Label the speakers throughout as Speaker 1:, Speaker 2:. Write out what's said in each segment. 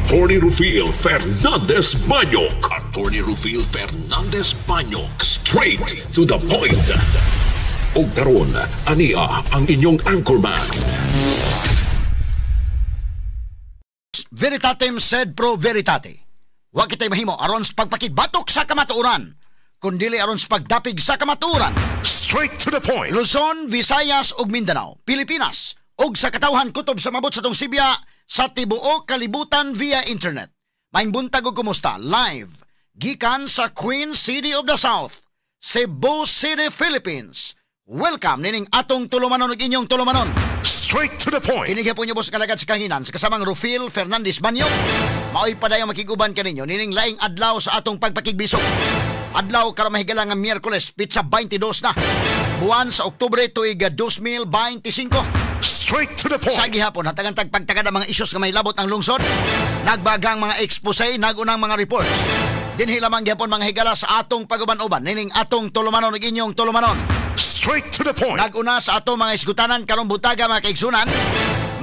Speaker 1: Attorney Rufil Fernandez Banyok. Attorney Rufil Fernandez Banyok. Straight to the point. O karon, ania ang inyong anchorman.
Speaker 2: Veritatem sed pro veritate. Wa kitay mahimo aron sa pagpakigbatok sa kamatuoran, kundili aron sa pagdapig sa kamatuoran.
Speaker 1: Straight to the point.
Speaker 2: Luzon, Visayas ug Mindanao, Pilipinas, ug sa katawhan kutob sa mabot sa tong Sibya sa tibuok kalibutan via internet. Maayong buntag ug kumusta? Live gikan sa Queen City of the South, Cebu City, Philippines. Welcome nining atong tulumanon ug inyong tulumanon.
Speaker 1: Straight to the point.
Speaker 2: Kinigya po niyo boss kalagad sa kanginan sa kasamang Rufil Fernandez Banyok. Maoy padayong makiguban kaninyo nining laing adlaw sa atong pagpakigbisok. Adlaw karon mahigala nga Miyerkules, pitsa 22 na. Buwan sa Oktubre tuig 2025.
Speaker 1: Straight to the point.
Speaker 2: Sa gihapon hatagan tagpagtagad ang mga isyos nga may labot ang lungsod. Nagbagang mga expose, nagunang mga reports. Dinhi lamang gihapon mga higala sa atong paguban-uban nining atong tulumanon ug inyong tulumanon.
Speaker 1: Straight to the point.
Speaker 2: Naguna sa atong mga isgutanan karong butaga mga kaigsunan,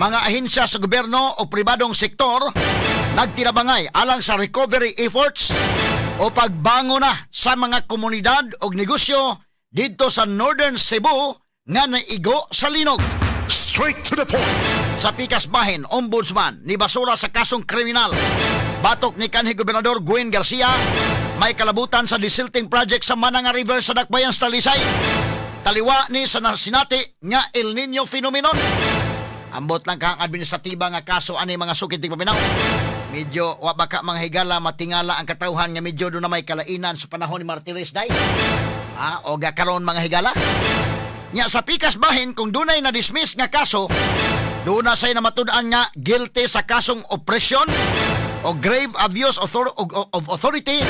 Speaker 2: mga ahensya sa gobyerno o pribadong sektor nagtirabangay alang sa recovery efforts o pagbango na sa mga komunidad o negosyo dito sa Northern Cebu nga naigo sa linog.
Speaker 1: Straight to the point.
Speaker 2: Sa pikas bahin, ombudsman ni basura sa kasong kriminal. Batok ni kanhi Gobernador Gwen Garcia, may kalabutan sa desilting project sa Mananga River sa Dakbayan sa Talisay. Taliwa ni sa sinati nga El Nino phenomenon. Ambot lang kang administratiba nga kaso ani mga sukit paminaw. Medyo wa baka mga higala matingala ang katawhan nga medyo do na may kalainan sa panahon ni Martires Day. O gakaron mga higala. Nya sa pikas bahin kung dunay na dismiss nga kaso, doon na say namatud-an nga guilty sa kasong oppression o grave abuse of authority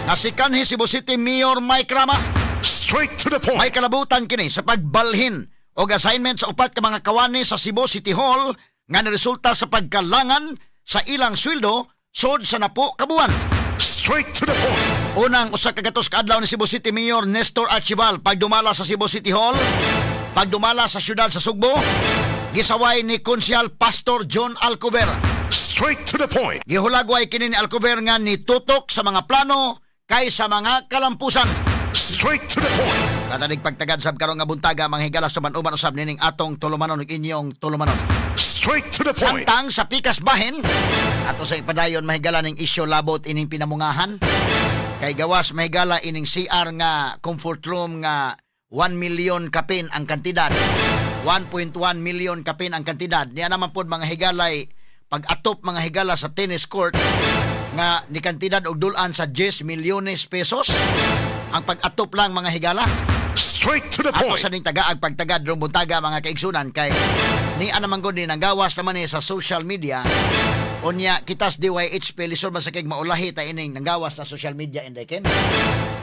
Speaker 2: na si kanhi Cebu City Mayor Mike Rama.
Speaker 1: Straight to the point.
Speaker 2: May kalabutan kini sa pagbalhin o assignment sa upat ka mga kawani sa Cebu City Hall nga niresulta sa pagkalangan sa ilang sweldo sod sa napo kabuan.
Speaker 1: Straight to the point.
Speaker 2: Unang usa ka gatos kaadlaw ni Cebu City Mayor Nestor Archival pagdumala sa Cebu City Hall, pagdumala sa syudad sa Sugbo, gisaway ni Konsyal Pastor John Alcover.
Speaker 1: Straight to the point.
Speaker 2: Gihulagway kini ni Alcover nga nitutok sa mga plano kaysa mga kalampusan.
Speaker 1: Straight to the point.
Speaker 2: Katanig pagtagad sab karon nga buntaga mga higala sa manuban usab nining atong tulumanon ug inyong tulumanon.
Speaker 1: Straight to the point.
Speaker 2: Samtang sa pikas bahin ato sa ipadayon mahigala ning isyu labot ining pinamungahan. Kay gawas mahigala ining CR nga comfort room nga 1 million kapin ang kantidad. 1.1 million kapin ang kantidad. Niya naman pod mga higalay pag-atop mga higala sa tennis court nga ni kantidad og dulan sa 10 milyones pesos. Ang pag-atop lang mga higala.
Speaker 1: Straight to the point.
Speaker 2: Ako sa ning tagaag pagtagad rong buntaga mga kaigsunan kay ni anamang gud ni nanggawas naman ni sa social media. Unya kitas DYHP lisod man sa kay maulahi ta ining nanggawas sa social media indeken.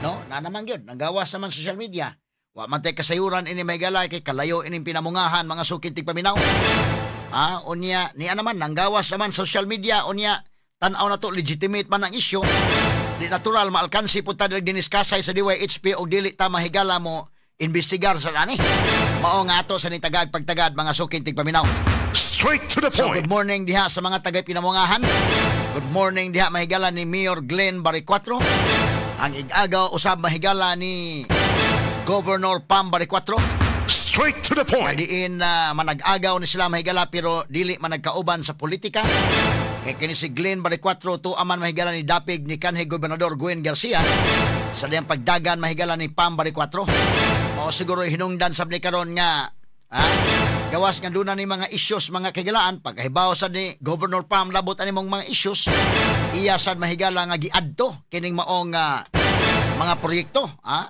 Speaker 2: No, na naman gyud nanggawas naman social media. Wa man tay kasayuran ini may galay kay kalayo ining pinamungahan mga sukit tigpaminaw. Unya ni naman nanggawas naman social media unya tan-aw na to legitimate man ang issue. Di natural maalkansi po tayo diniskasay sa DYHP o dili ta mahigala mo investigar sa ani. Mao nga ato sa nitagad pagtagad mga suking tigpaminaw.
Speaker 1: Straight to the
Speaker 2: So
Speaker 1: point.
Speaker 2: good morning diha sa mga tagay pinamungahan. Good morning diha mahigala ni Mayor Glenn Baricuatro. Ang igagaw usab mahigala ni Governor Pam Baricuatro.
Speaker 1: Straight to the point.
Speaker 2: Diin manag-agaw ni sila mahigala pero dili man nagkauban sa politika. Kaya kini si Glenn Baricuatro to aman mahigala ni dapig ni kanhi Gobernador Gwen Garcia sa diyang pagdagan mahigala ni Pam Baricuatro. O siguro hinungdan sab ni karon nga gawas nga duna ni mga issues mga kagilaan pagkahibaw sa ni Governor Pam labot ani mong mga issues iya sad mahigala nga giadto kining maong mga proyekto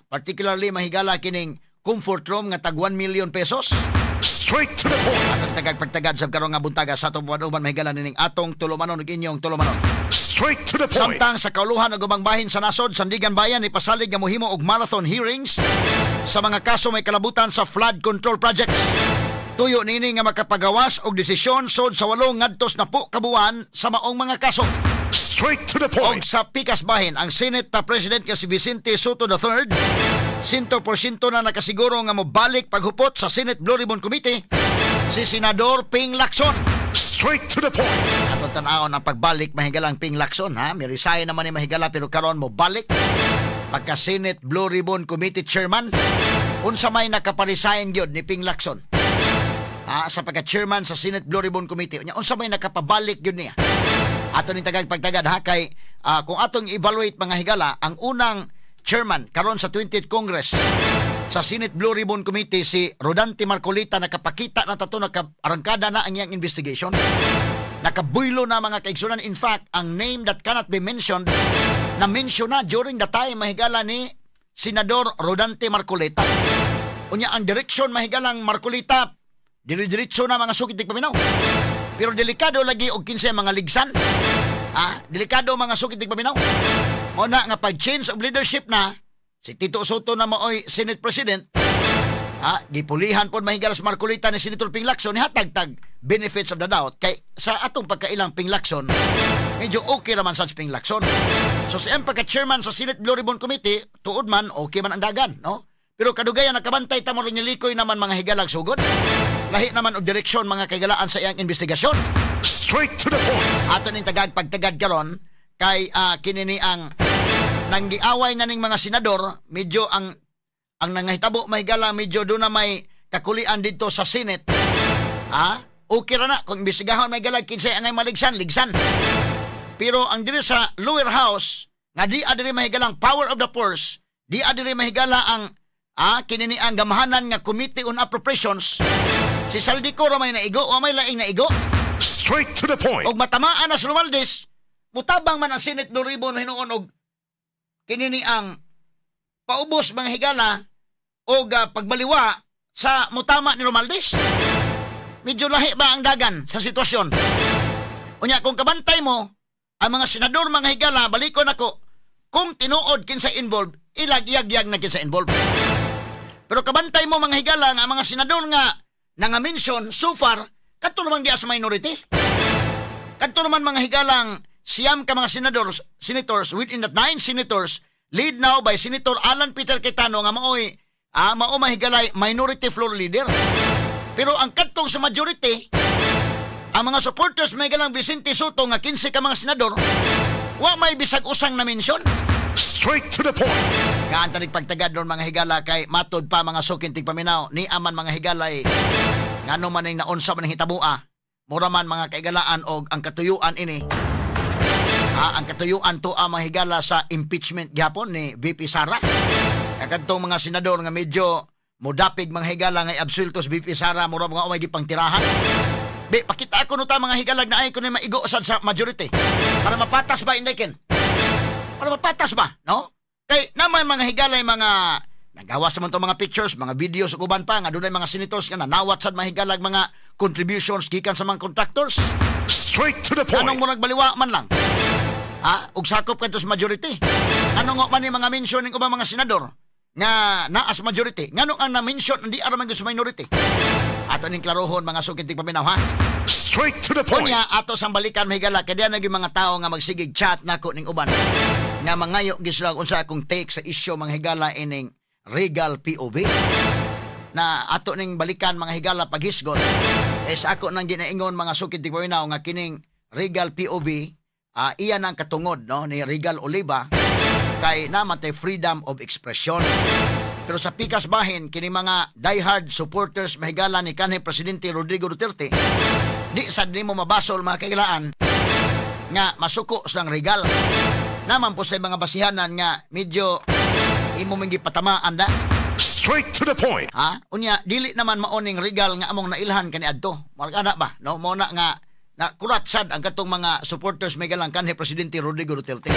Speaker 2: particularly mahigala kining comfort room nga tag 1 million pesos.
Speaker 1: Straight to the point.
Speaker 2: Atong tagag-pagtagad sab karon nga buntaga sa atong buwan-uban mahigala nining atong tulumanon ug inyong tulumanon.
Speaker 1: Straight to the point.
Speaker 2: Samtang sa kauluhan ug ubang bahin sa nasod Sandigan Bayan ni pasalig nga mohimo og marathon hearings sa mga kaso may kalabutan sa flood control projects. Tuyo nini nga makapagawas og desisyon sod sa 8 ngadtos na po kabuan sa maong mga kaso.
Speaker 1: Straight to the
Speaker 2: Og
Speaker 1: point.
Speaker 2: sa pikas bahin ang Senate President nga si Vicente Soto III 100% na nakasiguro nga mobalik paghupot sa Senate Blue Ribbon Committee si Senador Ping Lacson.
Speaker 1: Straight to the point.
Speaker 2: Ato tanawon ang pagbalik mahigalang Ping Lacson, ha? May resign naman ni mahigala pero karon mo balik pagka Senate Blue Ribbon Committee Chairman. Unsa may nakaparesign gyud ni Ping Lacson sa pagka-chairman sa Senate Blue Ribbon Committee. Unsa may nakapabalik gyud niya. Ato ning tagag pagtagad ha kay kung atong evaluate mga higala, ang unang chairman karon sa 20th Congress sa Senate Blue Ribbon Committee si Rodante Marcolita, nakapakita na tato, nakaarangkada na ang iyang investigation. Nakabuylo na mga kaigsunan. In fact, ang name that cannot be mentioned na-mention na during the time mahigala ni Senador Rodante Marcolita. Unya ang direksyon mahigalang Marcolita, diri-diretso na mga sukit tig paminaw. Pero delikado lagi og kinsa mga ligsan. Delikado mga sukit tig paminaw. Muna nga pag-change of leadership na, si Tito Soto na maoy Senate President, gipulihan po mahigala sa Marcolita ni Senator Ping Lacson, hatag-tag benefits of the doubt. Kay sa atong pagkailang Ping Lacson, medyo okay naman sa Ping Lacson. So sa pagka-chairman sa Senate Blue Ribbon Committee, tuod man, okay man ang dagan, no? Pero kadugayan nakabantay tamo rin nilikoy naman mga higalag sugod. Lahi naman og direksyon mga kaigalaan sa iyang investigasyon.
Speaker 1: Straight to the point.
Speaker 2: Ato ning pagtagad karon kay kinini ang nanggiaway na ning mga senador, medyo ang nangahitabo mahigala medyo do na may kakulian dito sa Senate. Okay ra na kung imbestigahon mahigala kinsay angay maligsan. Pero ang diri sa lower house nga di adiri mahigalang power of the purse, di adiri mahigala ang kinini ang gamahanan nga Committee on Appropriations. Si Saldico ra may naigo o may laing naigo.
Speaker 1: Straight to the point.
Speaker 2: Og matamaan na si Romualdez, mutabang man ang Senate Blue Ribbon hinuon og kinini ang paubos mga higala o pagbaliwa sa mutama ni Romualdez. Medyo lahi ba ang dagan sa sitwasyon? Unya kung kabantay mo ang mga senador mga higala, balikon ako kung tinuod kinsa involved, ilagyag-yag na kinsa involved. Pero kabantay mo mga higala nga mga senador nga nanga-mention so far kadto naman diya sa minority. Kadto naman mga higalang siyam ka mga senators within that 9 senators lead now by Senator Alan Peter Cayetano nga maoy mao mahigalay minority floor leader. Pero ang kadtong sa majority, ang mga supporters may galang Vicente Soto nga 15 ka mga senador, wa may bisag usang na mention.
Speaker 1: Straight to the point.
Speaker 2: Kaanta pagtagad doon mga higala kay matod pa mga sukintig paminaw ni aman mga higalay ngano man ning naunsa man hitabua. Mura man mga kaigalaan og ang katuyuan ini. Ang katuyuan to ang mga higala sa impeachment gyapon ni VP Sara. Kadtong mga senador nga medyo modapig mga higala nga absultos VP Sara, mura mga umay gipang tirahan. Pakita ako no ta mga higalag na ay ko ni maigo sa majority. Para mapatas ba indikin? Para mapatas ba, no? Kay naman mga higalay mga nagawas naman to mga pictures, mga videos ug uban pa nga dunay mga senators nga nanawat sad mga higalag mga contributions gikan sa mga contractors.
Speaker 1: Straight to the point.
Speaker 2: Anong murag baliwa man lang? Ug sakop kadto sa majority. Ano nga man ni mga mention ning ubang mga senador nga naa sa majority? Nganong ang na-mention hindi ara man sa minority? Ato ning klarohon mga sukintig paminaw ha.
Speaker 1: Straight to the point.
Speaker 2: Kunya ato sang balikan mahigala kay diyan naging mga tao nga magsigig chat nako ning uban nga mangayo gisla unsa akong take sa issue mga higala ining Regal POV na ato ning balikan mga higala paghisgot sa ako nang ginaingon mga sukintig paminaw nga kining Regal POV iyan ang katungod no ni Regal Oliva kay namatay freedom of expression. Pero sa pikas bahin kini mga diehard supporters mahigala ni kanhi Presidente Rodrigo Duterte, di sad nimo mabasol mga kailaan nga masuko sang Regal. Naman po sa mga basihanan nga medyo imo mingi patamaan da.
Speaker 1: Straight to the point.
Speaker 2: Unya dili naman maoning Regal nga among nailhan kaniadto. Markana ba no mo na nga na kuratsad ang katong mga supporters mahigala kanhi Presidente Rodrigo Duterte.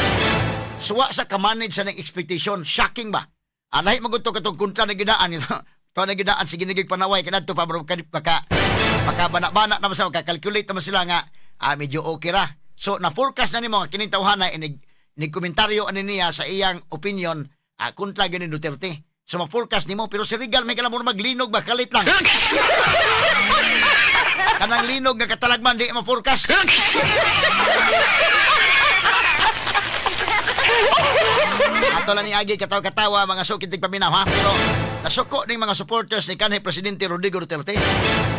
Speaker 2: Suwa sa kamanage sa ning expectation, shocking ba? Lahi maguto katong kontra na gidaan ito. Ito na gidaan sige nagig panaway kanadto pa baka bana-bana naman sa kalculate naman sila nga medyo okay ra. So na forecast na nimo nga kining tawhana ni komentaryo ani niya sa iyang opinion kontra gyud ni Duterte. So ma-forecast nimo pero si Regal may kalamor maglinog ba kalit lang. Kanang linog nga katalagman di ma-forecast. Ato ato lang ni Agi katawa-katawa mga sukit paminaw ha. Pero nasuko ning mga supporters ni kanhi Presidente Rodrigo Duterte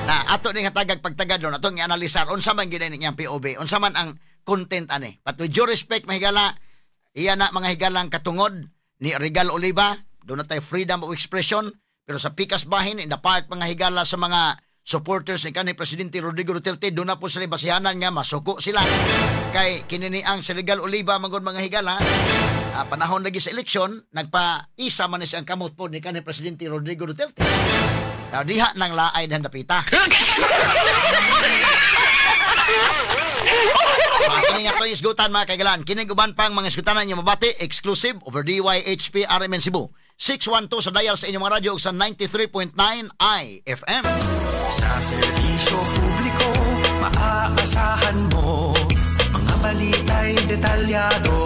Speaker 2: na ato ning hatagag pagtagad ron atong i-analisar unsa man gyud niyang POV, unsa man ang content ani. But with due respect mahigala, iya na mga higalang katungod ni Regal Oliva, doon na tayo freedom of expression, pero sa pikas bahin in the park mga higala sa mga supporters ni kanhi Presidente Rodrigo Duterte, doon na po sila basihanan nga masuko sila kay kininiang si Regal Oliva magod mga higala. Panahon lagi sa eleksyon nagpa-isa man siyang kamot po ni kanhi Presidente Rodrigo Duterte. Diha nang laay na napita. So, kini nga to isgutan mga kaigalan. Kini uban pang mga isgutanan niyo mabati exclusive over DYHP RMN Cebu. 612 sa dial sa inyong mga radyo sa 93.9 IFM.
Speaker 3: Sa serbisyo publiko, maaasahan mo mga balita'y detalyado.